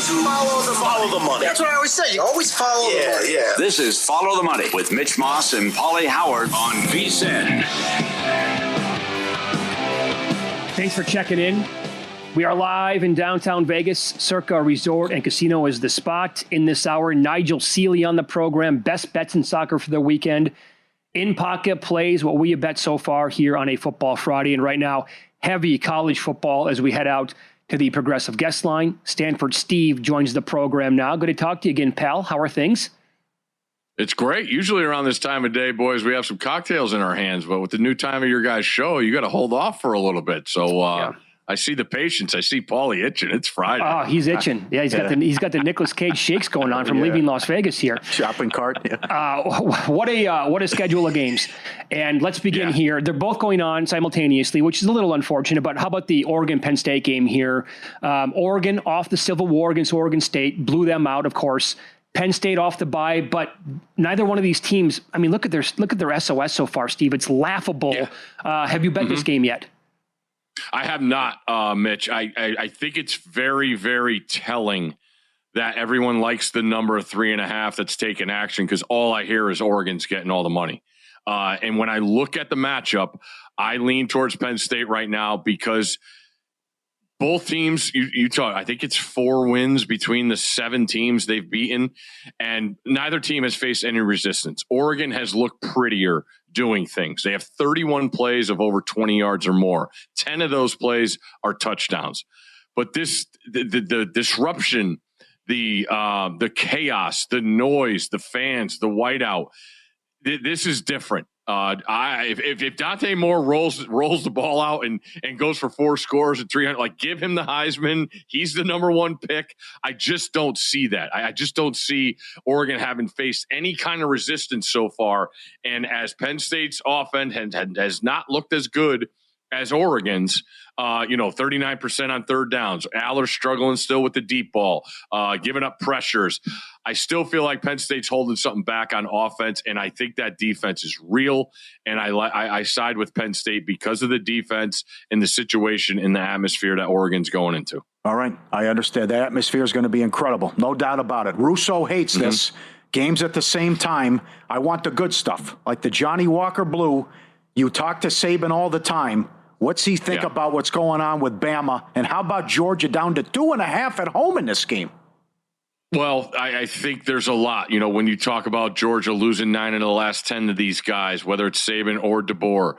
Follow the money. That's what I always say. You always follow the money. Yeah. This is Follow the Money with Mitch Moss and Pauly Howard on VSiN. Thanks for checking in. We are live in downtown Vegas. Circa Resort and Casino is the spot. In this hour, Nigel Seeley on the program. Best bets in soccer for the weekend. In Pocket plays what we have bet so far here on a Football Friday. And right now, heavy college football as we head out to the Progressive Guest Line. Stanford Steve joins the program now. Good to talk to you again, pal. How are things? It's great. Usually around this time of day, boys, we have some cocktails in our hands. But with the new time of your guys' show, you got to hold off for a little bit. So I see the patience. I see Pauly itching. It's Friday. Oh, he's itching. Yeah, he's got the Nicolas Cage shakes going on from leaving Las Vegas here. Shopping cart. Yeah. What a schedule of games. And let's begin here. They're both going on simultaneously, which is a little unfortunate. But how about the Oregon-Penn State game here? Oregon off the Civil War against Oregon State, blew them out, of course. Penn State off the bye, but neither one of these teams. I mean, look at their SOS so far, Steve. It's laughable. Yeah. Have you bet this game yet? I have not, Mitch. I think it's very, very telling that everyone likes the number of 3.5 that's taken action because all I hear is Oregon's getting all the money. And when I look at the matchup, I lean towards Penn State right now because both teams, you talk, I think it's 4 wins between the 7 teams they've beaten, and neither team has faced any resistance. Oregon has looked prettier doing things. They have 31 plays of over 20 yards or more. 10 of those plays are touchdowns. But the disruption, the chaos, the noise, the fans, the whiteout, this is different. If Dante Moore rolls the ball out and goes for 4 scores and 300, like give him the Heisman. He's the number 1 pick. I just don't see that. I just don't see Oregon having faced any kind of resistance so far. And as Penn State's offense has not looked as good as Oregon's, 39% on third downs. Aller's struggling still with the deep ball, giving up pressures. I still feel like Penn State's holding something back on offense, and I think that defense is real. And I side with Penn State because of the defense and the situation in the atmosphere that Oregon's going into. All right. I understand. The atmosphere is going to be incredible. No doubt about it. Russo hates this. Games at the same time. I want the good stuff, like the Johnny Walker Blue. You talk to Saban all the time. What's he think about what's going on with Bama? And how about Georgia down to 2.5 at home in this game? Well, I think there's a lot. When you talk about Georgia losing 9 of the last 10 to these guys, whether it's Saban or DeBoer,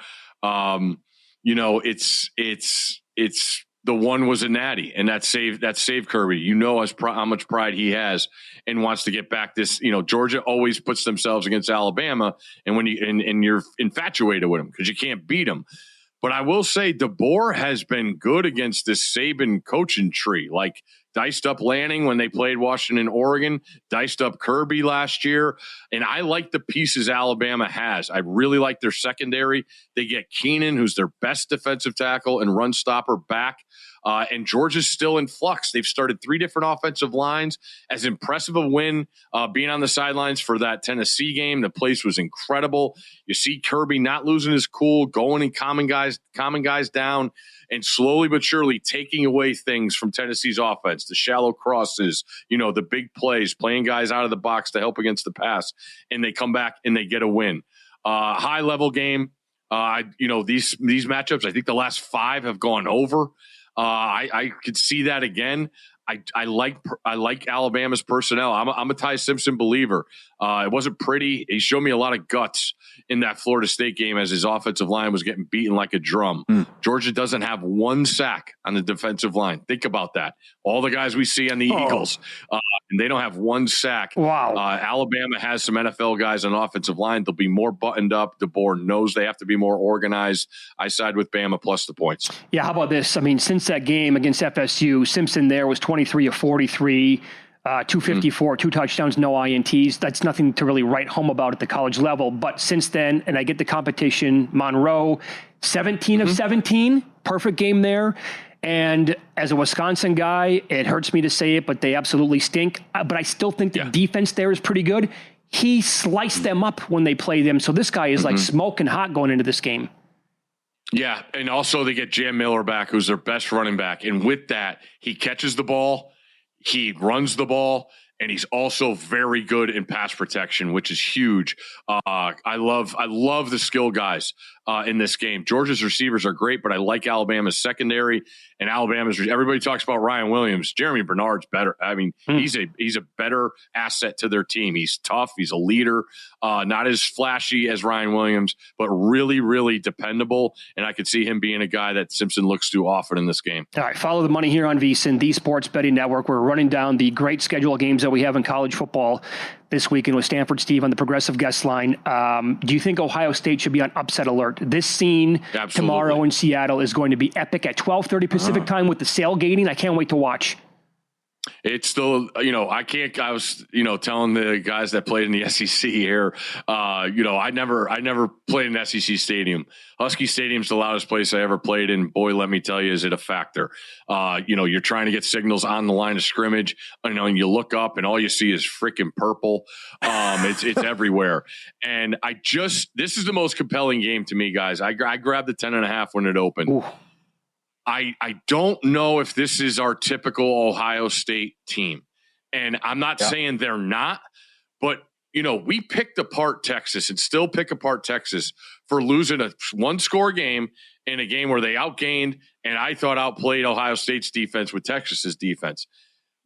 it's the one was a natty, and that saved Kirby. How much pride he has and wants to get back this. Georgia always puts themselves against Alabama, and when you're infatuated with them because you can't beat them. But I will say DeBoer has been good against this Saban coaching tree, like diced up Lanning when they played Washington, Oregon, diced up Kirby last year. And I like the pieces Alabama has. I really like their secondary. They get Keenan, who's their best defensive tackle and run stopper, back. And Georgia's still in flux. They've started 3 different offensive lines. As impressive a win being on the sidelines for that Tennessee game. The place was incredible. You see Kirby not losing his cool, going and calming guys down, and slowly but surely taking away things from Tennessee's offense. The shallow crosses, the big plays, playing guys out of the box to help against the pass, and they come back and they get a win. High level game. These matchups, I think the last 5 have gone over. I could see that again. I like Alabama's personnel. I'm a Ty Simpson believer. It wasn't pretty. He showed me a lot of guts in that Florida State game as his offensive line was getting beaten like a drum. Georgia doesn't have 1 sack on the defensive line. Think about that. All the guys we see on the Eagles, and they don't have 1 sack. Wow. Alabama has some NFL guys on offensive line. They'll be more buttoned up. DeBoer knows they have to be more organized. I side with Bama plus the points. Yeah, how about this? I mean, since that game against FSU, Simpson there was 23 of 43. 254, 2 touchdowns, no INTs. That's nothing to really write home about at the college level. But since then, and I get the competition, Monroe, 17 of 17, perfect game there. And as a Wisconsin guy, it hurts me to say it, but they absolutely stink. But I still think the defense there is pretty good. He sliced them up when they play them. So this guy is like smoking hot going into this game. Yeah, and also they get Jam Miller back, who's their best running back. And with that, he catches the ball. he runs the ball, and he's also very good in pass protection, which is huge. I love the skill guys in this game. Georgia's receivers are great, but I like Alabama's secondary and everybody talks about Ryan Williams. Jeremy Bernard's better. I mean, he's a better asset to their team. He's tough. He's a leader, not as flashy as Ryan Williams, but really, really dependable. And I could see him being a guy that Simpson looks to often in this game. All right, follow the money here on VSiN, the Sports Betting Network. We're running down the great schedule of games that we have in college football this weekend with Stanford Steve on the Progressive Guest Line. Do you think Ohio State should be on upset alert? This scene tomorrow in Seattle is going to be epic at 12:30 Pacific time with the sailgating. I can't wait to watch. It's still, I was, telling the guys that played in the SEC here, I never played in an SEC stadium. Husky Stadium's the loudest place I ever played in. Boy, let me tell you, is it a factor? You're trying to get signals on the line of scrimmage, and you look up and all you see is freaking purple. It's everywhere. And this is the most compelling game to me, guys. I grabbed the 10.5 when it opened. Ooh. I don't know if this is our typical Ohio State team. And I'm not saying they're not, but, we picked apart Texas and still pick apart Texas for losing a one-score game in a game where they outgained and I thought outplayed Ohio State's defense with Texas's defense.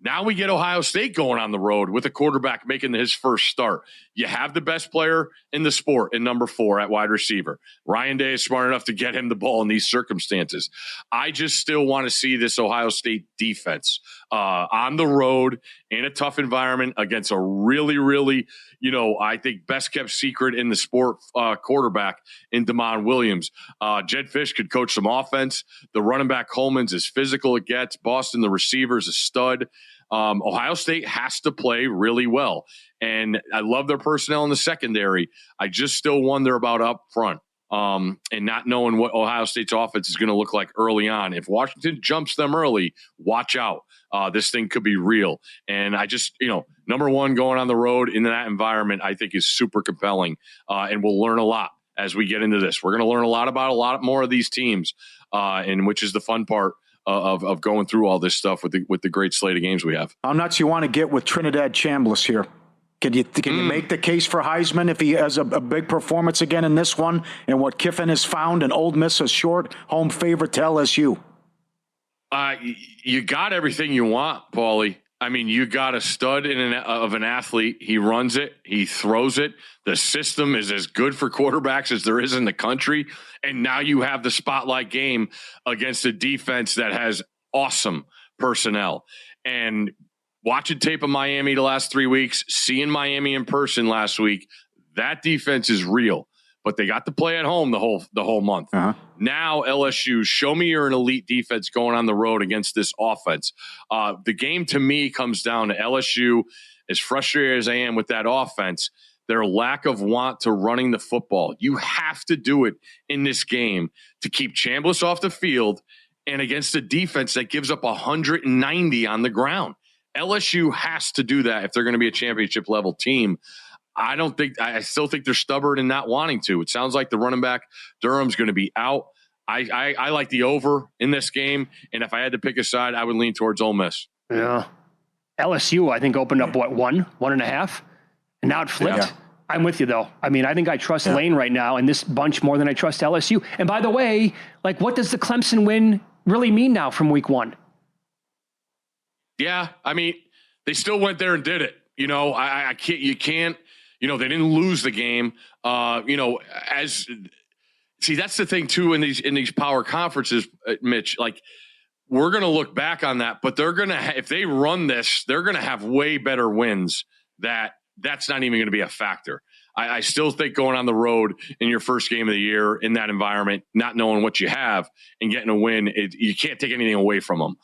Now we get Ohio State going on the road with a quarterback making his first start. You have the best player in the sport in number 4 at wide receiver. Ryan Day is smart enough to get him the ball in these circumstances. I just still want to see this Ohio State defense on the road in a tough environment against a really, really, I think best kept secret in the sport quarterback in Damon Williams. Jed Fish could coach some offense. The running back Coleman's as physical it gets. Boston, the receiver's a stud. Ohio State has to play really well. And I love their personnel in the secondary. I just still wonder about up front and not knowing what Ohio State's offense is going to look like early on. If Washington jumps them early, watch out. This thing could be real. And I just, number one, going on the road in that environment, I think is super compelling. And we'll learn a lot as we get into this. We're going to learn a lot more of these teams, and which is the fun part of going through all this stuff with the great slate of games we have. How nuts you want to get with Trinidad Chambliss here? Can you make the case for Heisman if he has a big performance again in this one and what Kiffin has found and Ole Miss a short home favorite to LSU? You got everything you want, Pauly. I mean, you got a stud of an athlete. He runs it. He throws it. The system is as good for quarterbacks as there is in the country. And now you have the spotlight game against a defense that has awesome personnel. And watching tape of Miami the last 3 weeks, seeing Miami in person last week, that defense is real. But they got to play at home the whole month. Uh-huh. Now LSU, show me you're an elite defense going on the road against this offense. The game to me comes down to LSU. As frustrated as I am with that offense, their lack of want to running the football. You have to do it in this game to keep Chambliss off the field and against a defense that gives up 190 on the ground. LSU has to do that if they're going to be a championship level team. I still think they're stubborn in not wanting to. It sounds like the running back Durham's going to be out. I like the over in this game. And if I had to pick a side, I would lean towards Ole Miss. Yeah. LSU, I think, opened up, 1.5? And now it flipped. Yeah. I'm with you, though. I mean, I think I trust Lane right now and this bunch more than I trust LSU. And by the way, what does the Clemson win really mean now from week 1? Yeah. I mean, they still went there and did it. You can't. They didn't lose the game. That's the thing too in these power conferences, Mitch. We're going to look back on that, but they're going to if they run this, they're going to have way better wins. That's not even going to be a factor. I still think going on the road in your first game of the year in that environment, not knowing what you have and getting a win, you can't take anything away from them.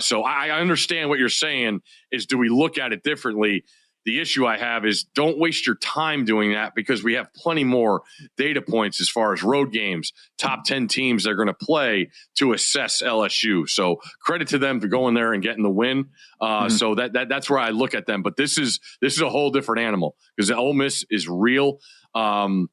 So I understand what you're saying is, do we look at it differently? The issue I have is don't waste your time doing that because we have plenty more data points as far as road games, top 10 teams they're going to play to assess LSU. So credit to them for going there and getting the win. So that's where I look at them. But this is a whole different animal because the Ole Miss is real. And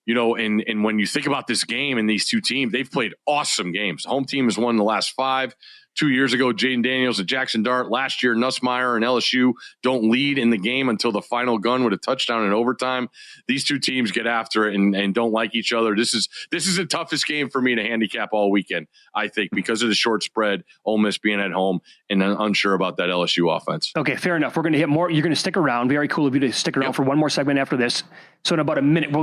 when you think about this game and these two teams, they've played awesome games. The home team has won the last 5. 2 years ago, Jaden Daniels and Jackson Dart. Last year, Nussmeier and LSU don't lead in the game until the final gun with a touchdown in overtime. These two teams get after it and don't like each other. This is the toughest game for me to handicap all weekend, I think, because of the short spread, Ole Miss being at home, and unsure about that LSU offense. Okay, fair enough. We're going to hit more. You're going to stick around. Very cool of you to stick around for one more segment after this. So in about a minute,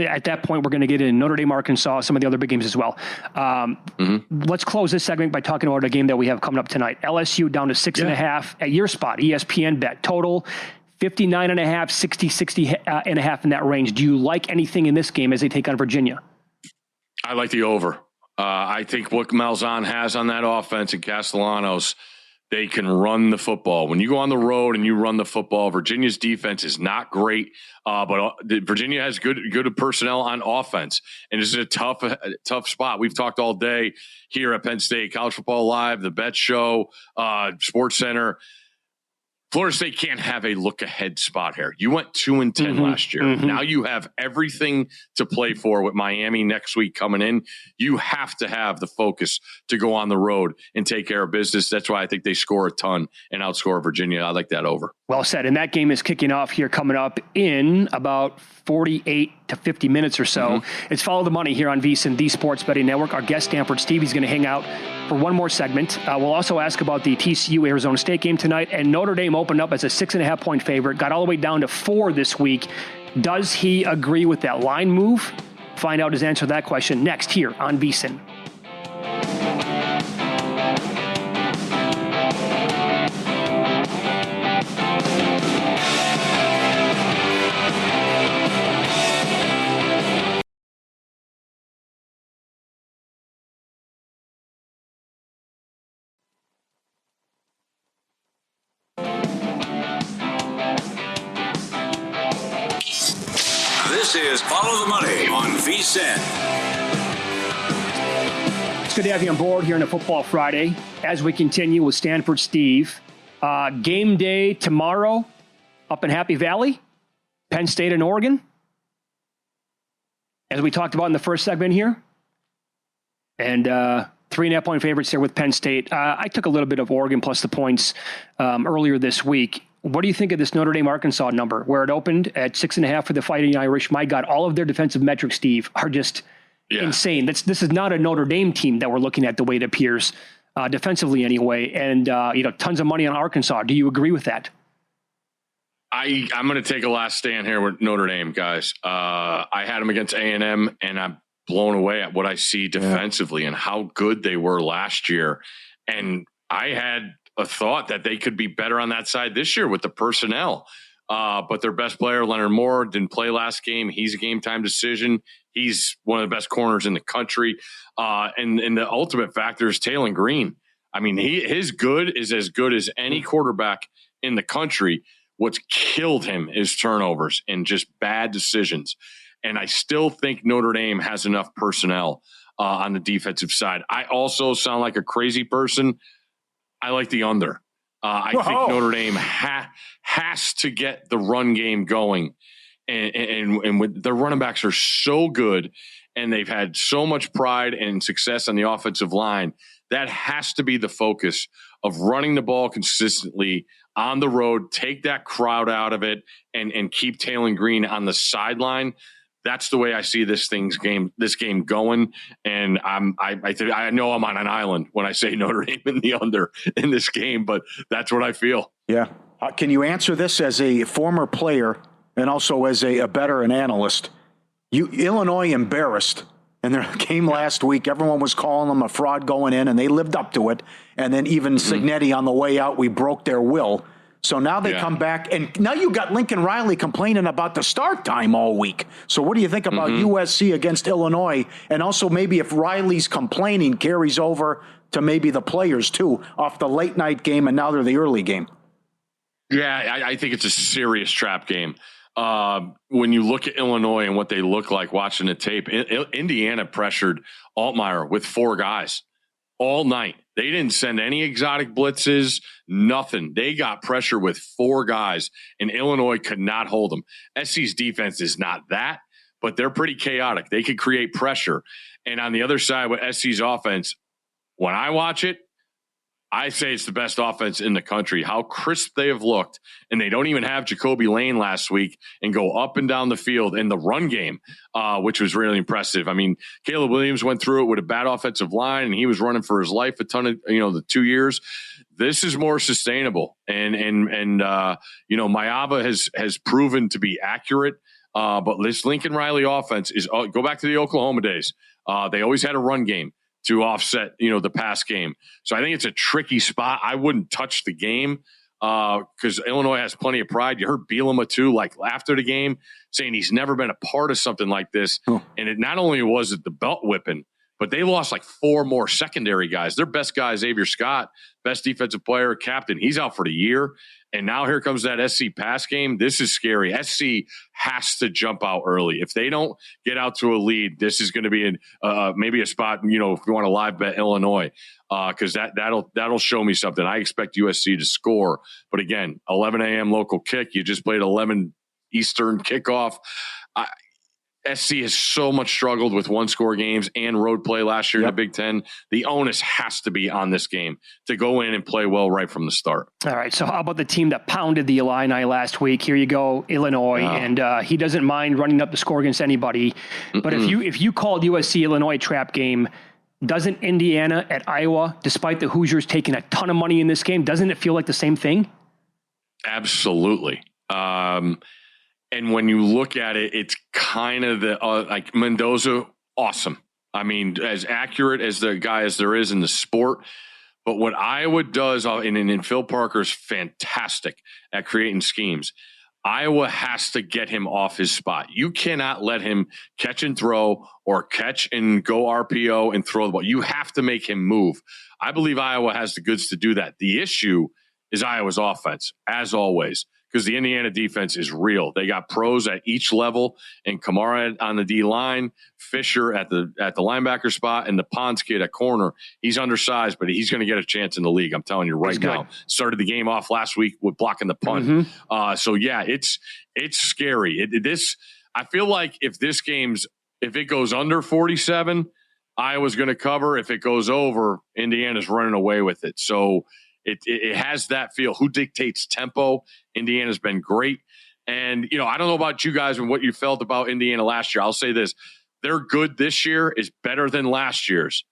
at that point, we're going to get in Notre Dame, Arkansas, some of the other big games as well. Let's close this segment by talking about a game that we have coming up tonight. LSU down to 6.5 at your spot, ESPN bet. Total 59.5, 60 and a half in that range. Do you like anything in this game as they take on Virginia? I like the over. I think what Malzahn has on that offense and Castellanos, they can run the football. When you go on the road and you run the football, Virginia's defense is not great, but Virginia has good personnel on offense, and this is a tough spot. We've talked all day here at Penn State, College Football Live, the Bet Show, Sports Center. Florida State can't have a look-ahead spot here. You went 2-10 last year. Now you have everything to play for with Miami next week coming in. You have to have the focus to go on the road and take care of business. That's why I think they score a ton and outscore Virginia. I like that over. Well said. And that game is kicking off here coming up in about 48 to 50 minutes or so. It's Follow the Money here on VSiN, the Sports Betting Network. Our guest, Stanford Steve, is going to hang out for one more segment. We'll also ask about the TCU-Arizona State game tonight. And Notre Dame opened up as a 6.5-point favorite, got all the way down to 4 this week. Does he agree with that line move? Find out his answer to that question next here on VSiN. This is Follow the Money on VSiN. It's good to have you on board here on a Football Friday as we continue with Stanford Steve. Game day tomorrow up in Happy Valley, Penn State and Oregon. As we talked about in the first segment here. And 3.5-point favorites here with Penn State. I took a little bit of Oregon plus the points earlier this week. What do you think of this Notre Dame Arkansas number where it opened at 6.5 for the Fighting Irish? My God, all of their defensive metrics, Steve, are just insane. This is not a Notre Dame team that we're looking at the way it appears defensively anyway. And, tons of money on Arkansas. Do you agree with that? I'm going to take a last stand here with Notre Dame, guys. I had them against A&M, and I'm blown away at what I see defensively and how good they were last year. And I had a thought that they could be better on that side this year with the personnel. But their best player, Leonard Moore, didn't play last game. He's a game time decision. He's one of the best corners in the country. And the ultimate factor is Taylor Green. I mean, his good is as good as any quarterback in the country. What's killed him is turnovers and just bad decisions. And I still think Notre Dame has enough personnel on the defensive side. I also sound like a crazy person. I like the under. I think Notre Dame has to get the run game going. And with their running backs are so good and they've had so much pride and success on the offensive line. That has to be the focus of running the ball consistently on the road, take that crowd out of it and keep Taylor Green on the sideline. That's the way I see this game going. And I know I'm on an island when I say Notre Dame in the under in this game, but that's what I feel. Yeah. Can you answer this as a former player and also as a bettor and analyst? Illinois embarrassed in their game last week. Everyone was calling them a fraud going in, and they lived up to it. And then even Cignetti on the way out, we broke their will. So now they come back, and now you got Lincoln Riley complaining about the start time all week. So what do you think about USC against Illinois? And also maybe if Riley's complaining carries over to maybe the players too, off the late night game, and now they're the early game. Yeah, I think it's a serious trap game. When you look at Illinois and what they look like watching the tape, Indiana pressured Altmaier with 4 guys all night. They didn't send any exotic blitzes, nothing. They got pressure with 4 guys, and Illinois could not hold them. SC's defense is not that, but they're pretty chaotic. They could create pressure. And on the other side with SC's offense, when I watch it, I say it's the best offense in the country. How crisp they have looked, and they don't even have Jacoby Lane last week and go up and down the field in the run game, which was really impressive. I mean, Caleb Williams went through it with a bad offensive line, and he was running for his life a ton of, the 2 years. This is more sustainable, and Mayava has proven to be accurate. But this Lincoln Riley offense is go back to the Oklahoma days. They always had a run game to offset, the pass game. So I think it's a tricky spot. I wouldn't touch the game because Illinois has plenty of pride. You heard Bielema too, like after the game, saying he's never been a part of something like this. And it not only was it the belt whipping, but they lost like 4 more secondary guys. Their best guy, Xavier Scott, best defensive player, captain. He's out for the year. And now here comes that SC pass game. This is scary. SC has to jump out early. If they don't get out to a lead, this is going to be maybe a spot, if you want to live bet Illinois, because that'll show me something. I expect USC to score. But again, 11 a.m. local kick. You just played 11 Eastern kickoff. SC has so much struggled with one-score games and road play last year in the Big Ten. The onus has to be on this game to go in and play well right from the start. All right, so how about the team that pounded the Illini last week? Here you go, Illinois, and he doesn't mind running up the score against anybody. But if you called USC-Illinois trap game, doesn't Indiana at Iowa, despite the Hoosiers taking a ton of money in this game, doesn't it feel like the same thing? Absolutely. And when you look at it, it's kind of like Mendoza, awesome. I mean, as accurate as the guy as there is in the sport. But what Iowa does, and Phil Parker's fantastic at creating schemes. Iowa has to get him off his spot. You cannot let him catch and throw or catch and go RPO and throw the ball. You have to make him move. I believe Iowa has the goods to do that. The issue is Iowa's offense, as always. Because the Indiana defense is real. They got pros at each level, and Kamara on the D line, Fisher at the linebacker spot, and the Pons kid at corner. He's undersized, but he's going to get a chance in the league. I'm telling you right now. Started the game off last week with blocking the punt. So yeah, it's scary. I feel like if it goes under 47, Iowa's going to cover. If it goes over, Indiana's running away with it. So. It has that feel. Who dictates tempo? Indiana's been great. And, I don't know about you guys and what you felt about Indiana last year. I'll say this. Their good this year is better than last year's.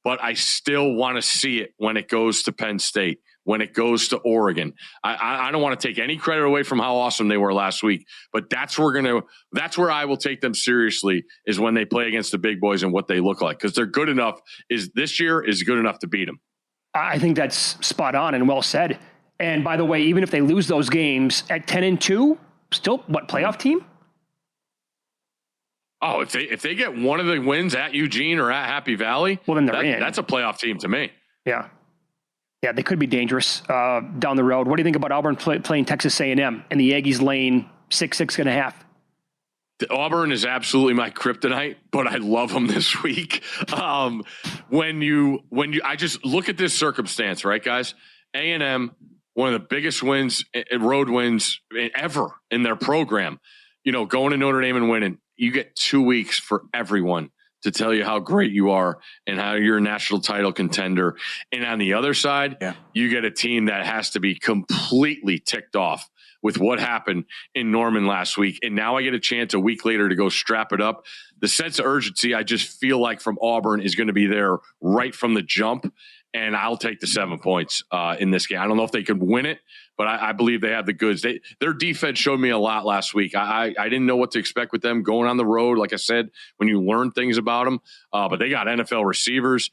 But I still want to see it when it goes to Penn State, when it goes to Oregon. I don't want to take any credit away from how awesome they were last week. But that's where I will take them seriously is when they play against the big boys and what they look like. Because they're good enough. This year is good enough to beat them. I think that's spot on and well said. And by the way, even if they lose those games at 10-2, still playoff team? Oh, if they get one of the wins at Eugene or at Happy Valley, well, then they're in. That's a playoff team to me. Yeah, they could be dangerous down the road. What do you think about Auburn playing Texas A&M and the Aggies laying 6.5? Auburn is absolutely my kryptonite, but I love them this week. When you, I just look at this circumstance, right, guys? A&M, one of the biggest road wins ever in their program. Going to Notre Dame and winning. You get 2 weeks for everyone to tell you how great you are and how you're a national title contender. And on the other side, you get a team that has to be completely ticked off with what happened in Norman last week. And now I get a chance a week later to go strap it up. The sense of urgency I just feel like from Auburn is going to be there right from the jump. And I'll take the 7 points in this game. I don't know if they could win it, but I believe they have the goods. Their defense showed me a lot last week. I didn't know what to expect with them going on the road. Like I said, when you learn things about them, but they got NFL receivers.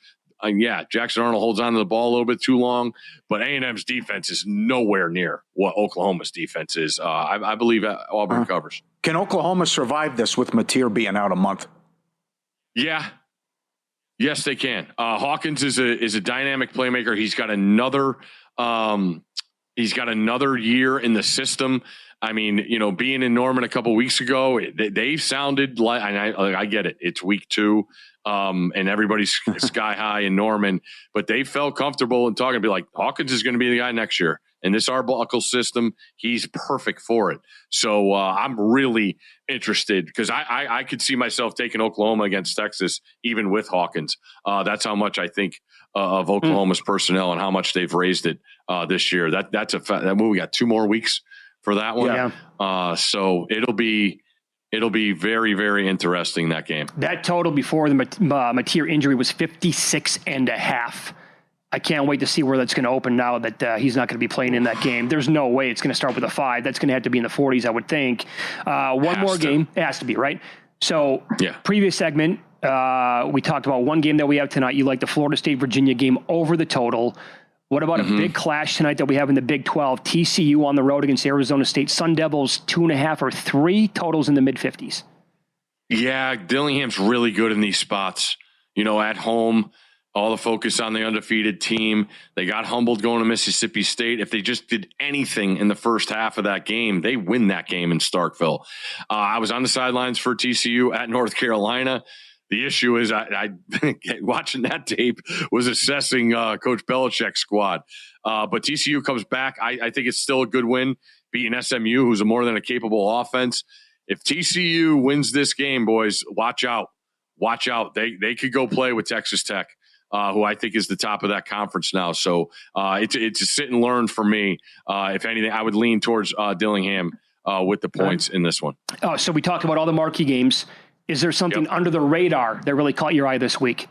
Jackson Arnold holds on to the ball a little bit too long, but A&M's defense is nowhere near what Oklahoma's defense is. I believe Auburn covers. Can Oklahoma survive this with Mateer being out a month? Yeah. Yes, they can. Hawkins is a dynamic playmaker. He's got another year in the system. I mean, being in Norman a couple weeks ago, they sounded like, and I get it. It's week 2. And everybody's sky high in Norman, but they felt comfortable in talking to be like, Hawkins is going to be the guy next year. And this Arbuckle system, he's perfect for it. So I'm really interested because I could see myself taking Oklahoma against Texas, even with Hawkins. That's how much I think of Oklahoma's personnel and how much they've raised it this year. That's a fact. We got 2 more weeks for that one. Yeah. So it'll be very, very interesting, that game. That total before the Mateer injury was 56.5. I can't wait to see where that's going to open now that he's not going to be playing in that game. There's no way it's going to start with a 5. That's going to have to be in the 40s, I would think. One more game. It has to be, right? So previous segment, we talked about one game that we have tonight. You like the Florida State-Virginia game over the total. What about a big clash tonight that we have in the Big 12? TCU on the road against Arizona State. Sun Devils 2.5 or 3 totals in the mid-50s. Yeah, Dillingham's really good in these spots. At home, all the focus on the undefeated team. They got humbled going to Mississippi State. If they just did anything in the first half of that game, they win that game in Starkville. I was on the sidelines for TCU at North Carolina. The issue is I watching that tape was assessing Coach Belichick's squad. But TCU comes back. I think it's still a good win, beating SMU, who's a more than a capable offense. If TCU wins this game, boys, watch out. Watch out. They could go play with Texas Tech, who I think is the top of that conference now. So it's a sit and learn for me. If anything, I would lean towards Dillingham with the points in this one. Oh, so we talked about all the marquee games. Is there something under the radar that really caught your eye this week?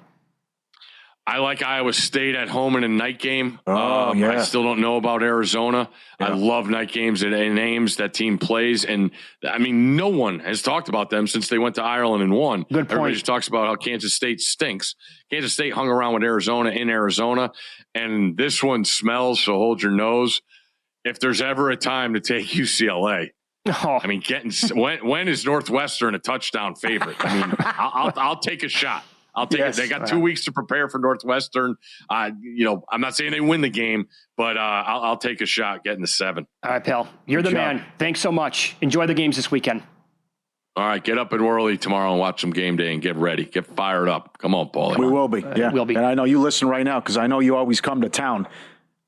I like Iowa State at home in a night game. I still don't know about Arizona. Yeah. I love night games and Ames that team plays. And, I mean, no one has talked about them since they went to Ireland and won. Good point. Everybody just talks about how Kansas State stinks. Kansas State hung around with Arizona in Arizona, and this one smells, so hold your nose. If there's ever a time to take UCLA, I mean, when is Northwestern a touchdown favorite? I mean, I'll take a shot. I'll take it. They got 2 weeks to prepare for Northwestern. I'm not saying they win the game, but I'll take a shot getting the 7. All right, pal. You're the man. Thanks so much. Enjoy the games this weekend. All right, get up and early tomorrow and watch some game day and get ready. Get fired up. Come on, Pauly. We will be. We'll be. And I know you listen right now because I know you always come to town.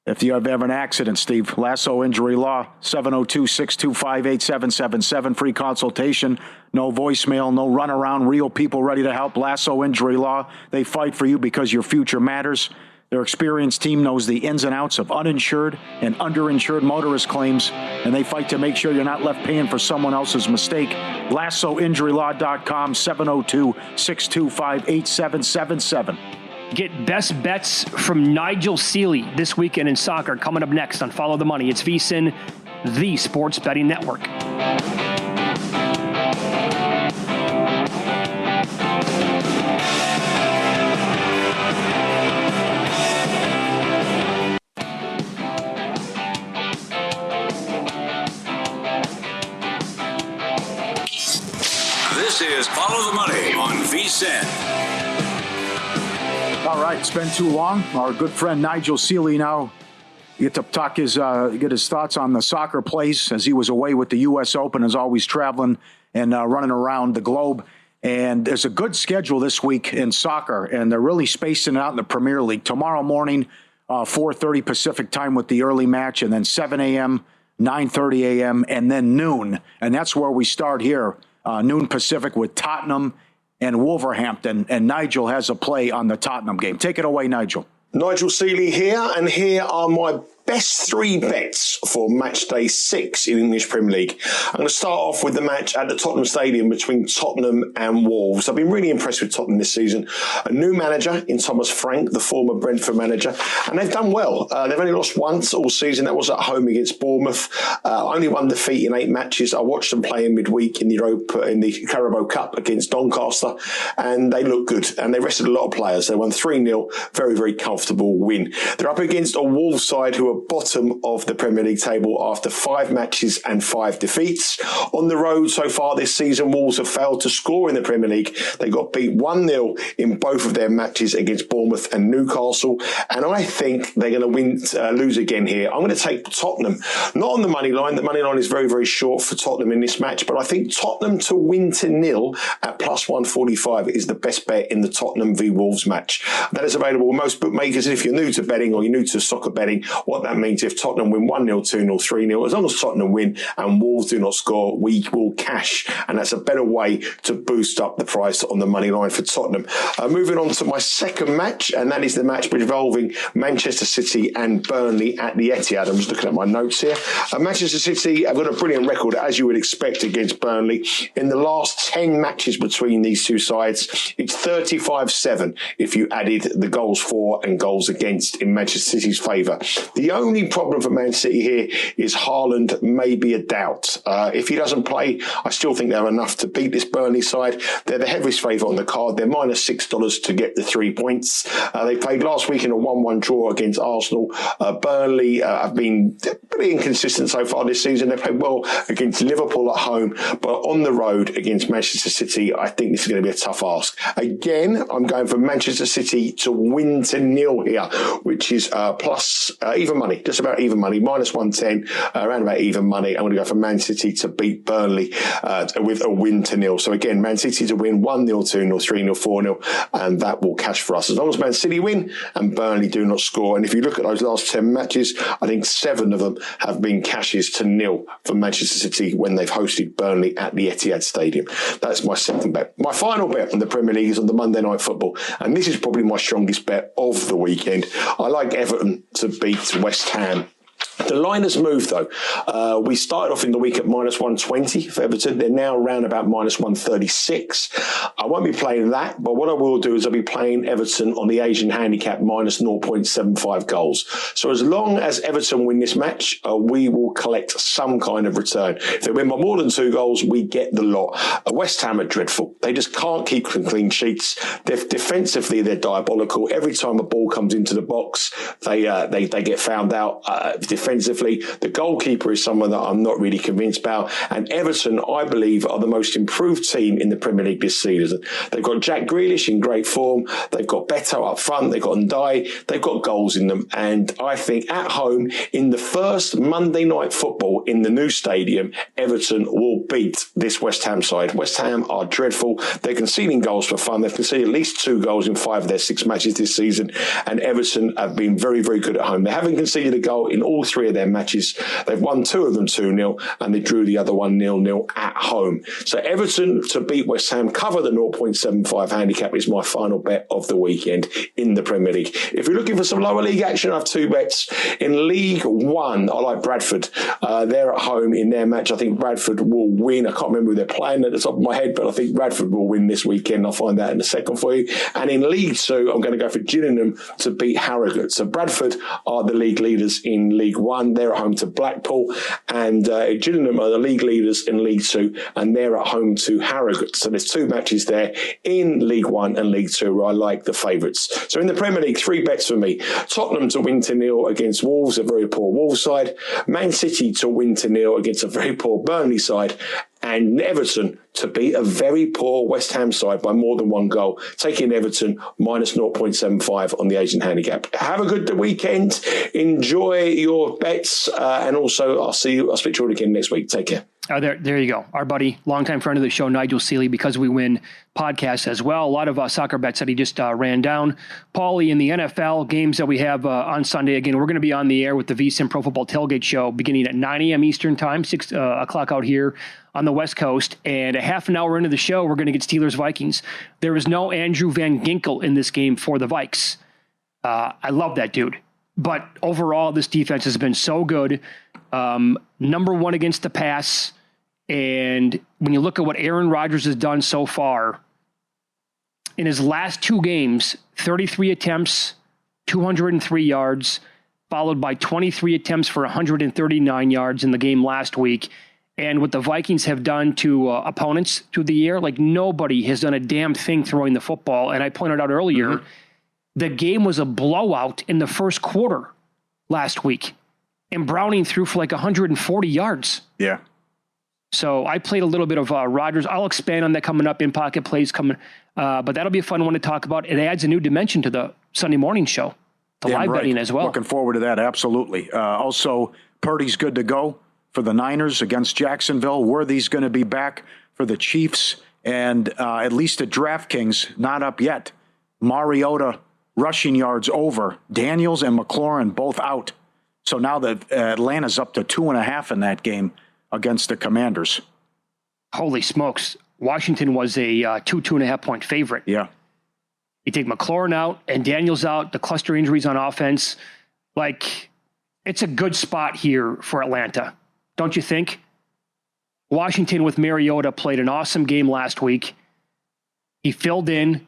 If you have ever an accident, Steve, Lasso Injury Law, 702-625-8777, free consultation, no voicemail, no runaround, real people ready to help. Lasso Injury Law, they fight for you because your future matters. Their experienced team knows the ins and outs of uninsured and underinsured motorist claims, and they fight to make sure you're not left paying for someone else's mistake. LassoInjuryLaw.com, 702-625-8777. Get best bets from Nigel Seeley this weekend in soccer coming up next on Follow the Money. It's VSiN, the Sports Betting Network. This is Follow the Money on VSiN. All right, it's been too long. Our good friend Nigel Seeley now get to talk get his thoughts on the soccer plays as he was away with the U.S. Open, as always traveling and running around the globe. And there's a good schedule this week in soccer, and they're really spacing it out in the Premier League. Tomorrow morning, 4:30 Pacific time with the early match, and then 7 a.m., 9:30 a.m., and then noon. And that's where we start here, noon Pacific with Tottenham and Wolverhampton, and Nigel has a play on the Tottenham game. Take it away, Nigel. Nigel Seeley here, and here are my best 3 bets for match day 6 in English Premier League. I'm going to start off with the match at the Tottenham Stadium between Tottenham and Wolves. I've been really impressed with Tottenham this season. A new manager in Thomas Frank, the former Brentford manager, and they've done well. They've only lost once all season. That was at home against Bournemouth. Only one defeat in 8 matches. I watched them play in midweek in the Carabao Cup against Doncaster, and they look good. And they rested a lot of players. They won 3-0. Very, very comfortable win. They're up against a Wolves side who are bottom of the Premier League table after 5 matches and 5 defeats. On the road so far this season, Wolves have failed to score in the Premier League. They got beat 1-0 in both of their matches against Bournemouth and Newcastle. And I think they're going to lose again here. I'm going to take Tottenham, not on the money line. The money line is very, very short for Tottenham in this match, but I think Tottenham to win to 0 at plus 145 is the best bet in the Tottenham v Wolves match. That is available with most bookmakers. And if you're new to betting or you're new to soccer betting, what that means if Tottenham win 1-0, 2-0, 3-0, as long as Tottenham win and Wolves do not score, we will cash. And that's a better way to boost up the price on the money line for Tottenham. Moving on to my second match, and that is the match involving Manchester City and Burnley at the Etihad. I'm just looking at my notes here. Manchester City have got a brilliant record, as you would expect, against Burnley. In the last 10 matches between these two sides, it's 35-7 if you added the goals for and goals against in Manchester City's favour. The only problem for Man City here is Haaland may be a doubt. If he doesn't play, I still think they're enough to beat this Burnley side. They're the heaviest favourite on the card. They're minus $6 to get the 3 points. They played last week in a 1-1 draw against Arsenal. Burnley have been pretty inconsistent so far this season. They played well against Liverpool at home, but on the road against Manchester City, I think this is going to be a tough ask. Again, I'm going for Manchester City to win to nil here, which is plus even money, just about even money, minus 110, around about even money. I'm going to go for Man City to beat Burnley with a win to nil. So again, Man City to win 1-0, 2-0, 3-0, 4-0, and that will cash for us. As long as Man City win and Burnley do not score. And if you look at those last 10 matches, I think 7 of them have been cashes to nil for Manchester City when they've hosted Burnley at the Etihad Stadium. That's my second bet. My final bet on the Premier League is on the Monday Night Football, and this is probably my strongest bet of the weekend. I like Everton to beat West Ham. The line has moved, though. We started off in the week at minus 120 for Everton. They're now around about minus 136. I won't be playing that, but what I will do is I'll be playing Everton on the Asian handicap minus 0.75 goals. So as long as Everton win this match, we will collect some kind of return. If they win by more than 2 goals, we get the lot. West Ham are dreadful. They just can't keep clean sheets. Defensively, they're diabolical. Every time a ball comes into the box, they get found out. Defensively, the goalkeeper is someone that I'm not really convinced about. And Everton, I believe, are the most improved team in the Premier League this season. They've got Jack Grealish in great form. They've got Beto up front. They've got Ndiaye. They've got goals in them. And I think at home, in the first Monday Night Football in the new stadium, Everton will beat this West Ham side. West Ham are dreadful. They're conceding goals for fun. They've conceded at least 2 goals in 5 of their 6 matches this season. And Everton have been very, very good at home. They haven't conceded a goal in all 3 of their matches. They've won 2 of them 2-0, and they drew the other one 0-0 at home. So Everton to beat West Ham, cover the 0.75 handicap is my final bet of the weekend in the Premier League. If you're looking for some lower league action, I have 2 bets. In League One, I like Bradford. They're at home in their match. I think Bradford will win. I can't remember who they're playing at the top of my head, but I think Bradford will win this weekend. I'll find that in a second for you. And in League Two, I'm going to go for Gillingham to beat Harrogate. So Bradford are the league leaders in League One. They're at home to Blackpool, and Gillingham are the league leaders in League Two, and they're at home to Harrogate. So there's 2 matches there in League One and League Two where I like the favourites. So in the Premier League, 3 bets for me. Tottenham to win to nil against Wolves, a very poor Wolves side. Man City to win to nil against a very poor Burnley side. And Everton to beat a very poor West Ham side by more than 1 goal, taking Everton minus 0.75 on the Asian handicap. Have a good weekend. Enjoy your bets. And also, I'll speak to you all again next week. Take care. There you go. Our buddy, longtime friend of the show, Nigel Seeley, Because We Win podcast as well. A lot of soccer bets that he just ran down. Pauly, in the NFL games that we have on Sunday, again, we're going to be on the air with the VSiN Pro Football Tailgate Show beginning at 9 a.m. Eastern Time, 6 o'clock out here on the West Coast. And a half an hour into the show, we're going to get Steelers-Vikings. There is no Andrew Van Ginkel in this game for the Vikes. I love that dude. But overall, this defense has been so good. Number 1 against the pass. And when you look at what Aaron Rodgers has done so far, in his last 2 games, 33 attempts, 203 yards, followed by 23 attempts for 139 yards in the game last week. And what the Vikings have done to opponents through the year, like nobody has done a damn thing throwing the football. And I pointed out earlier, the game was a blowout in the first quarter last week. And Browning threw for like 140 yards. Yeah. So I played a little bit of Rodgers. I'll expand on that coming up, in pocket plays coming. But that'll be a fun one to talk about. It adds a new dimension to the Sunday morning show, the live betting as well. Looking forward to that, absolutely. Also, Purdy's good to go for the Niners against Jacksonville. Worthy's going to be back for the Chiefs. And at least at DraftKings, not up yet. Mariota rushing yards over. Daniels and McLaurin both out. So now that Atlanta's up to 2.5 in that game against the Commanders. Holy smokes. Washington was a 2.5 point favorite. Yeah. You take McLaurin out and Daniels out, the cluster injuries on offense. Like, it's a good spot here for Atlanta, don't you think? Washington with Mariota played an awesome game last week. He filled in,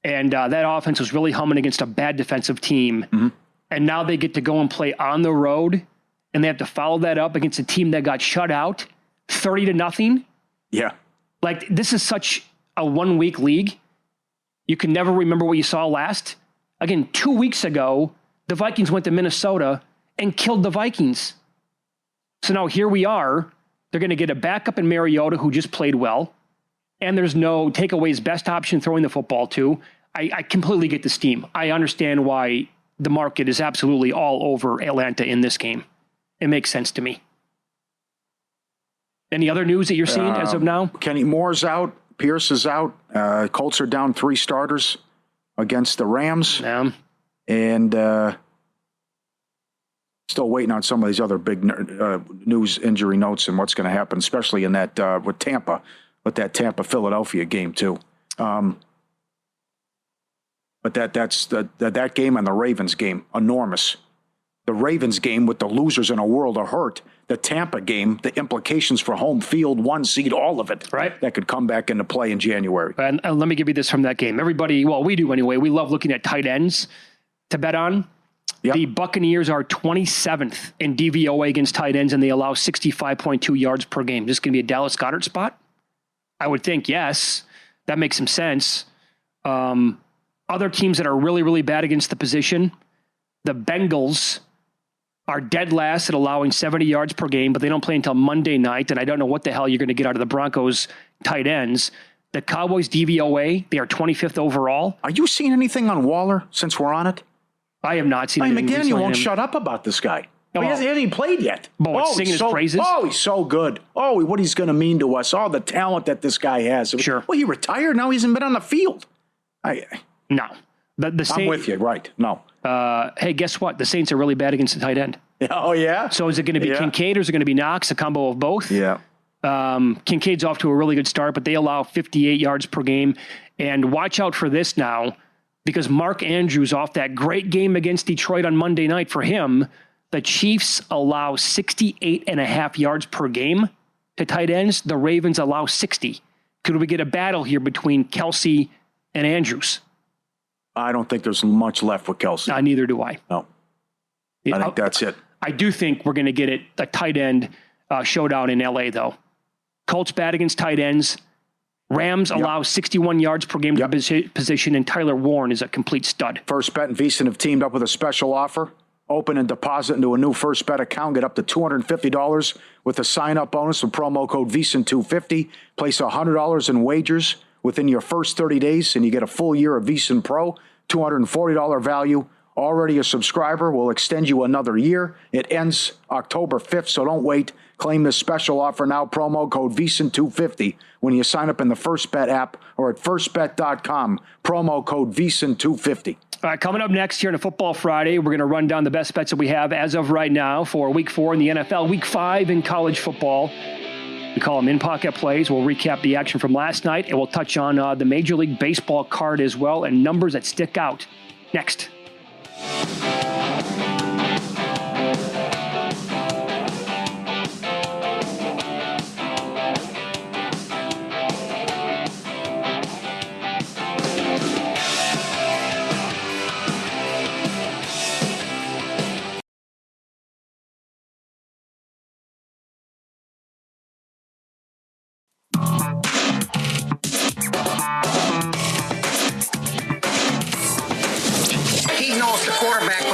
and that offense was really humming against a bad defensive team. Mm-hmm. And now they get to go and play on the road, and they have to follow that up against a team that got shut out 30-0. Yeah. Like, this is such a 1 week league. You can never remember what you saw last. Again, 2 weeks ago, the Vikings went to Minnesota and killed the Vikings. So now here we are. They're going to get a backup in Mariota who just played well. And there's no takeaways best option throwing the football to. I completely get this team. I understand why the market is absolutely all over Atlanta in this game. It makes sense to me. Any other news that you're seeing as of now? Kenny Moore's out. Pierce is out. Colts are down 3 starters against the Rams. Yeah. And still waiting on some of these other big news, injury notes, and what's going to happen, especially in that with Tampa, with that Tampa-Philadelphia game too. But that's that game and the Ravens game, enormous. The Ravens game with the losers in a world of hurt. The Tampa game, the implications for home field, 1 seed, all of it. Right. That could come back into play in January. And let me give you this from that game. Everybody, well, we do anyway. We love looking at tight ends to bet on. Yep. The Buccaneers are 27th in DVOA against tight ends, and they allow 65.2 yards per game. This is going to be a Dallas Goedert spot? I would think yes. That makes some sense. Other teams that are really, really bad against the position, the Bengals are dead last at allowing 70 yards per game, but they don't play until Monday night, and I don't know what the hell you're going to get out of the Broncos tight ends. The Cowboys DVOA, they are 25th overall. Are you seeing anything on Waller since we're on it? I have not seen anything. McDaniel won't shut up about this guy. He hasn't even played yet. But singing his praises? Oh, he's so good. Oh, what he's going to mean to us. Oh, the talent that this guy has. Sure. Well, he retired. Now he hasn't been on the field. No. I'm with you. Right. No. Hey, guess what? The Saints are really bad against the tight end. Oh, yeah? So is it going to be Kincaid or is it going to be Knox, a combo of both? Yeah. Kincaid's off to a really good start, but they allow 58 yards per game. And watch out for this now, because Mark Andrews off that great game against Detroit on Monday night for him, the Chiefs allow 68.5 yards per game to tight ends. The Ravens allow 60. Could we get a battle here between Kelsey and Andrews? I don't think there's much left with Kelsey. Neither do I. No. I think that's it. I do think we're going to get a tight end showdown in L.A., though. Colts bad against tight ends. Rams allow 61 yards per game to the position, and Tyler Warren is a complete stud. First Bet and VSiN have teamed up with a special offer. Open and deposit into a new First Bet account. Get up to $250 with a sign-up bonus with promo code VSiN250. Place $100 in wagers within your first 30 days, and you get a full year of VSiN Pro, $240 value. Already a subscriber, we'll extend you another year. It ends October 5th, so don't wait. Claim this special offer now, promo code VSiN250 when you sign up in the First Bet app or at firstbet.com, promo code VSiN250. All right, coming up next here on a Football Friday, we're going to run down the best bets that we have as of right now for Week 4 in the NFL, Week 5 in college football. We call them in-pocket plays. We'll recap the action from last night, and we'll touch on the Major League Baseball card as well and numbers that stick out. Next.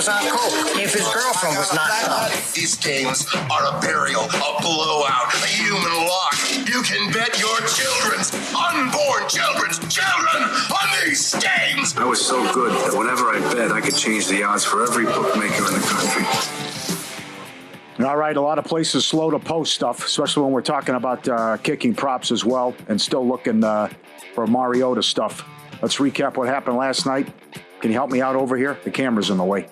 On coke if his girlfriend was not on. These games are a burial, a blowout, a human lock. You can bet your children's unborn children on these games. I was so good that whenever I bet, I could change the odds for every bookmaker in the country. All right, a lot of places slow to post stuff, especially when we're talking about kicking props as well, and still looking for Mariota stuff. Let's recap what happened last night. Can you help me out over here? The camera's in the way.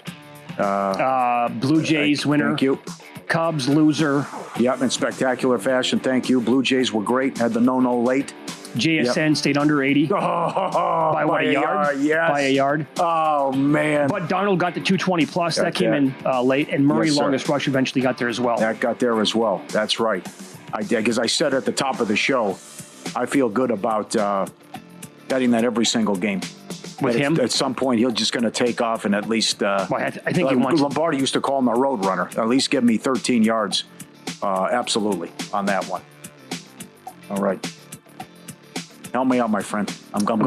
Blue Jays winner. Thank you. Cubs loser. Yep, in spectacular fashion. Thank you. Blue Jays were great. Had the no late. JSN stayed under 80. By what, a yard? Yes. By a yard. Oh, man. But Darnold got the 220 plus. That came in late. And Murray, longest rush, eventually got there as well. That got there as well. That's right. As I said at the top of the show, I feel good about betting that every single game. With him? At some point, he's just going to take off and at least... I think he wants... Lombardi used to call him a road runner. At least give me 13 yards. Absolutely, on that one. All right. Help me out, my friend. I'm going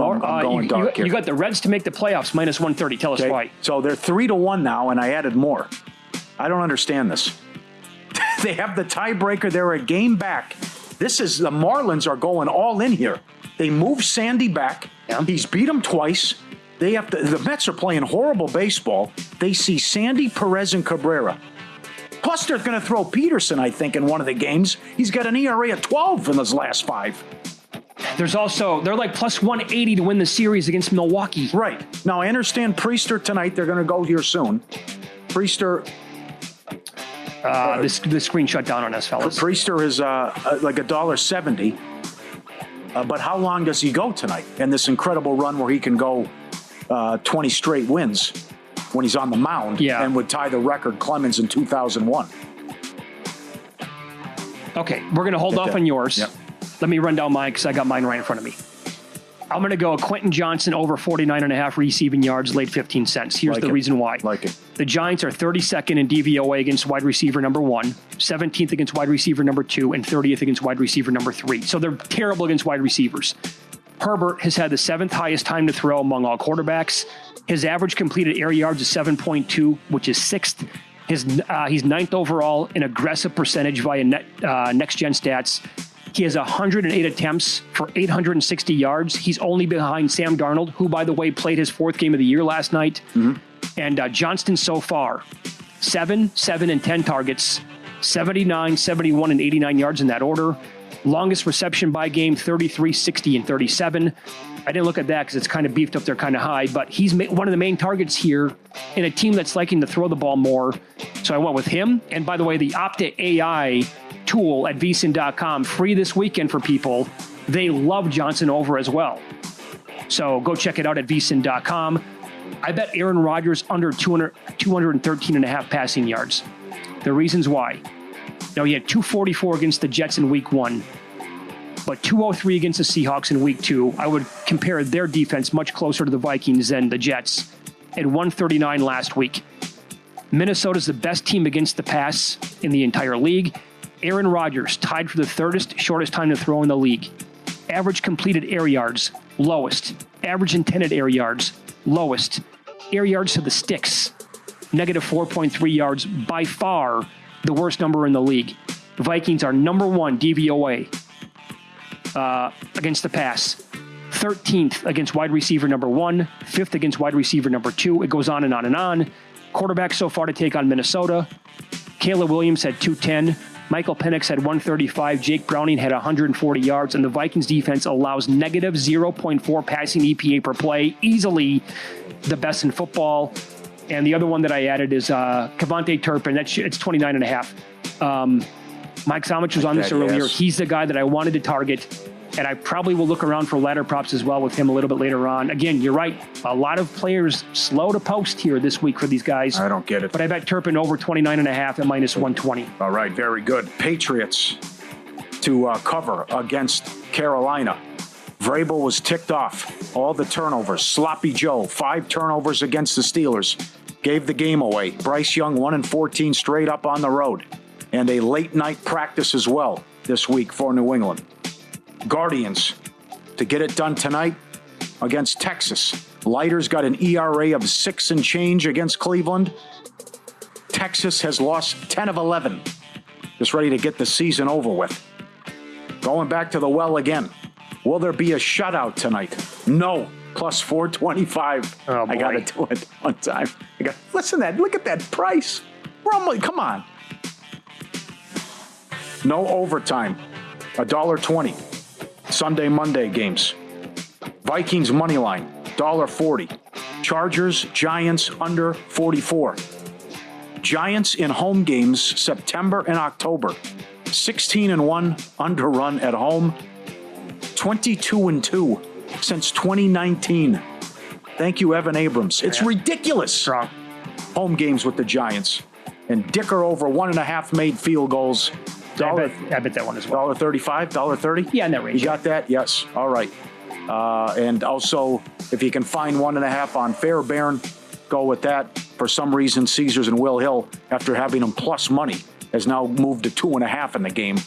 dark here. You got the Reds to make the playoffs, minus 130. Tell us why. So they're 3-1 now, and I added more. I don't understand this. They have the tiebreaker. They're a game back. The Marlins are going all in here. They move Sandy back. Yeah. He's beat them twice. The Mets are playing horrible baseball. They see Sandy, Perez, and Cabrera. Plus, they're going to throw Peterson, I think, in one of the games. He's got an ERA of 12 in his last 5. They're like plus 180 to win the series against Milwaukee. Right. Now, I understand Priester tonight. They're going to go here soon. Priester. The screen shut down on us, fellas. Priester is like $1.70. But how long does he go tonight? And this incredible run where he can go 20 straight wins when he's on the mound and would tie the record Clemens in 2001. Okay, we're going to hold off on yours. Yep. Let me run down mine because I got mine right in front of me. I'm going to go Quentin Johnson over 49.5 receiving yards, late 15 cents. Here's the reason why. The Giants are 32nd in DVOA against wide receiver number 1, 17th against wide receiver number 2, and 30th against wide receiver number 3. So they're terrible against wide receivers. Herbert has had the 7th highest time to throw among all quarterbacks. His average completed air yards is 7.2, which is 6th. He's 9th overall in aggressive percentage via next-gen stats. He has 108 attempts for 860 yards. He's only behind Sam Darnold, who, by the way, played his 4th game of the year last night. Mm-hmm. And Johnston so far, 7, 7, and 10 targets, 79, 71, and 89 yards in that order. Longest reception by game, 33, 60, and 37. I didn't look at that because it's kind of beefed up there kind of high, but he's one of the main targets here in a team that's liking to throw the ball more. So I went with him. And by the way, the Opta AI tool at vsin.com, free this weekend for people. They love Johnson over as well. So go check it out at vsin.com. I bet Aaron Rodgers under 213.5 passing yards. The reasons why. Now, he had 244 against the Jets in week 1, but 203 against the Seahawks in week 2. I would compare their defense much closer to the Vikings than the Jets at 139 last week. Minnesota's the best team against the pass in the entire league. Aaron Rodgers tied for the shortest time to throw in the league. Average completed air yards, lowest. Average intended air yards, lowest. Air yards to the sticks, negative 4.3 yards, by far the worst number in the league. The Vikings are number 1 DVOA against the pass. 13th against wide receiver number 1, 5th against wide receiver number 2. It goes on and on and on. Quarterback so far to take on Minnesota. Caleb Williams had 210. Michael Penix had 135. Jake Browning had 140 yards. And the Vikings defense allows negative 0.4 passing EPA per play. Easily the best in football. And the other one that I added is Kevontae Turpin. It's 29.5. Mike Somich was on this earlier. Yes. He's the guy that I wanted to target. And I probably will look around for ladder props as well with him a little bit later on. Again, you're right. A lot of players slow to post here this week for these guys. I don't get it. But I bet Turpin over 29.5 at minus 120. All right, very good. Patriots to cover against Carolina. Vrabel was ticked off. All the turnovers. Sloppy Joe, 5 turnovers against the Steelers. Gave the game away. Bryce Young, 1-14 straight up on the road. And a late night practice as well this week for New England. Guardians to get it done tonight against Texas. Leiter's got an ERA of 6 and change against Cleveland. Texas has lost 10 of 11. Just ready to get the season over with. Going back to the well again. Will there be a shutout tonight? No. Plus 425. Oh, boy. I got to do it one time. Look at that price. Come on. No overtime. $1.20. Sunday, Monday games. Vikings money line, $1.40. Chargers, Giants under 44. Giants in home games September and October. 16-1 under run at home. 22-2 since 2019. Thank you, Evan Abrams. It's ridiculous. Strong. Home games with the Giants. And Dicker over 1.5 made field goals. I bet that one as well. $1.35, $1.30? Yeah, in that range. You got that? Yes. All right. And also, if you can find 1.5 on Fairbairn, go with that. For some reason, Caesars and Will Hill, after having them plus money, has now moved to 2.5 in the game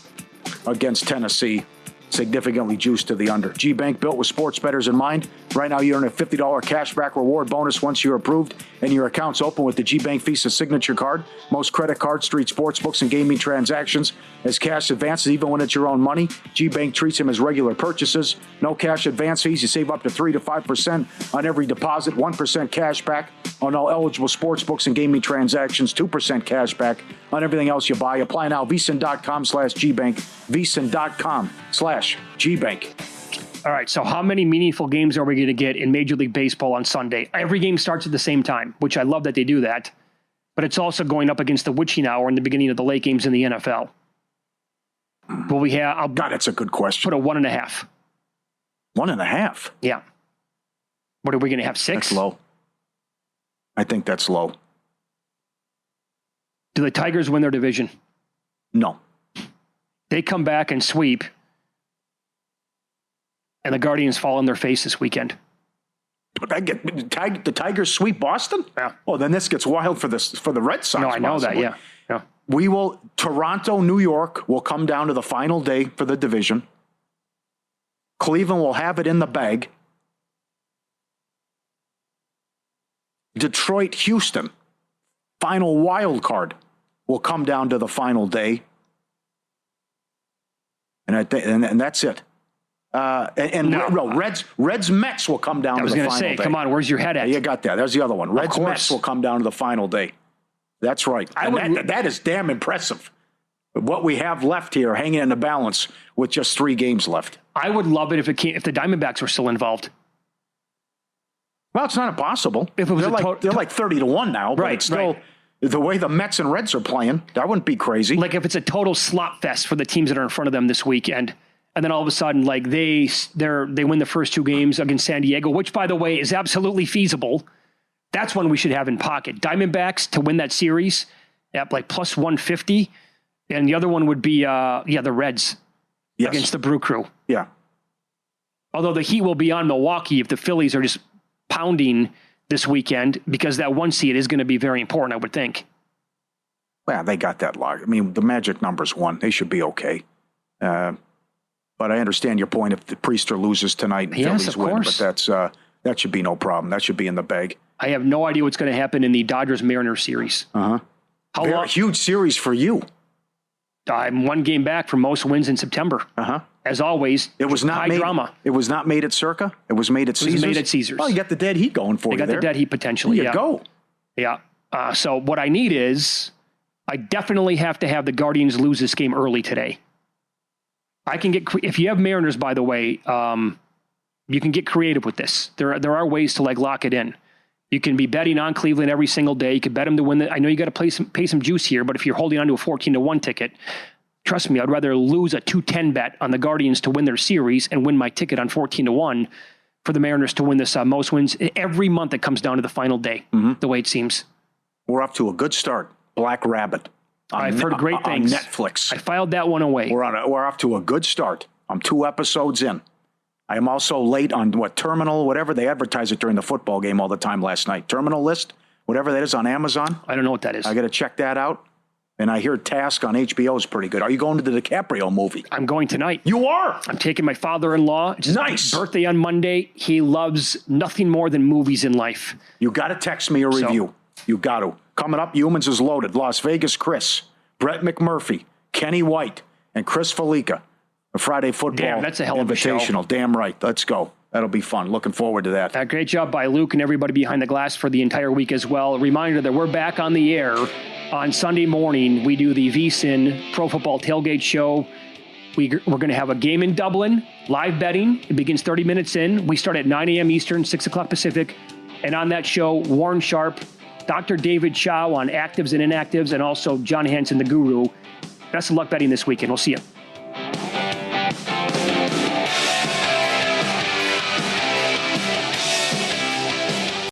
against Tennessee. Significantly juiced to the under. G-Bank, built with sports bettors in mind. Right now, you earn a $50 cashback reward bonus once you're approved and your account's open with the G-Bank Visa Signature Card. Most credit cards, street sports books, and gaming transactions as cash advances, even when it's your own money. G-Bank treats them as regular purchases. No cash advance fees. You save up to 3 to 5% on every deposit. 1% cash back on all eligible sports books and gaming transactions. 2% cash back on everything else you buy. Apply now. VSiN.com/G-Bank. VSiN.com/G-Bank. All right, so how many meaningful games are we going to get in Major League Baseball on Sunday? Every game starts at the same time, which I love that they do that. But it's also going up against the witching hour in the beginning of the late games in the NFL. Will we have... God, that's a good question. Put a 1.5. 1.5? Yeah. What are we going to have, 6? That's low. I think that's low. Do the Tigers win their division? No. They come back and sweep, and the Guardians fall on their face this weekend. The Tigers sweep Boston? Yeah. Oh, then this gets wild for the Red Sox. No, I know possibly. that, yeah. We will, Toronto, New York will come down to the final day for the division. Cleveland will have it in the bag. Detroit, Houston, final wild card will come down to the final day. And that's it. Reds, Mets will come down to the final day. I was going to say, come on, where's your head at? You got that. There's the other one. Reds, Mets will come down to the final day. That's right. That is damn impressive. What we have left here, hanging in the balance with just 3 games left. I would love it if the Diamondbacks were still involved. Well, it's not impossible. If it was they're like 30-1 now, but it's still the way the Mets and Reds are playing. That wouldn't be crazy. Like if it's a total slot fest for the teams that are in front of them this weekend, and then all of a sudden, like they win the first 2 games against San Diego, which by the way is absolutely feasible. That's one we should have in pocket. Diamondbacks to win that series at like plus 150, and the other one would be the Reds against the Brew Crew. Yeah. Although the Heat will be on Milwaukee if the Phillies are just pounding this weekend, because that 1 seed is going to be very important, I would think. Well, they got that log. I mean, the magic number's 1. They should be okay. But I understand your point if the Priester loses tonight and Phillies win. But that should be no problem. That should be in the bag. I have no idea what's going to happen in the Dodgers-Mariners series. Uh-huh. Huge series for you. I'm 1 game back from most wins in September. Uh-huh. As always, it was not high drama. It was not made at Circa. It was made at Caesars. It was made at Caesars. Oh, you got the dead heat going for you there. They got the dead heat potentially. There you go. Yeah. So what I need is, I definitely have to have the Guardians lose this game early today. I can get, if you have Mariners, by the way, you can get creative with this. There are ways to like lock it in. You can be betting on Cleveland every single day. You can bet them to win. I know you got to pay some juice here, but if you're holding on to a 14-1 ticket, trust me, I'd rather lose a 210 bet on the Guardians to win their series and win my ticket on 14-1 for the Mariners to win this most wins. Every month it comes down to the final day, the way it seems. We're off to a good start. Black Rabbit. I've heard great things. On Netflix. I filed that one away. We're off to a good start. I'm 2 episodes in. I am also late on Terminal, whatever. They advertise it during the football game all the time last night. Terminal List, whatever that is on Amazon. I don't know what that is. I got to check that out. And I hear Task on HBO is pretty good. Are you going to the DiCaprio movie? I'm going tonight. You are? I'm taking my father-in-law. It's his birthday on Monday. He loves nothing more than movies in life. You got to text me a review. You got to. Coming up, Humans is Loaded. Las Vegas Chris, Brett McMurphy, Kenny White, and Chris Felica. A Friday football. Damn, that's a hell of a show. Invitational. Damn right. Let's go. That'll be fun. Looking forward to that. Great job by Luke and everybody behind the glass for the entire week as well. A reminder that we're back on the air on Sunday morning. We do the VSiN Pro Football Tailgate Show. We're going to have a game in Dublin, live betting. It begins 30 minutes in. We start at 9 a.m. Eastern, 6 o'clock Pacific. And on that show, Warren Sharp Dr. David Chow on actives and inactives, and also John Hansen, the guru. Best of luck betting this weekend. We'll see you.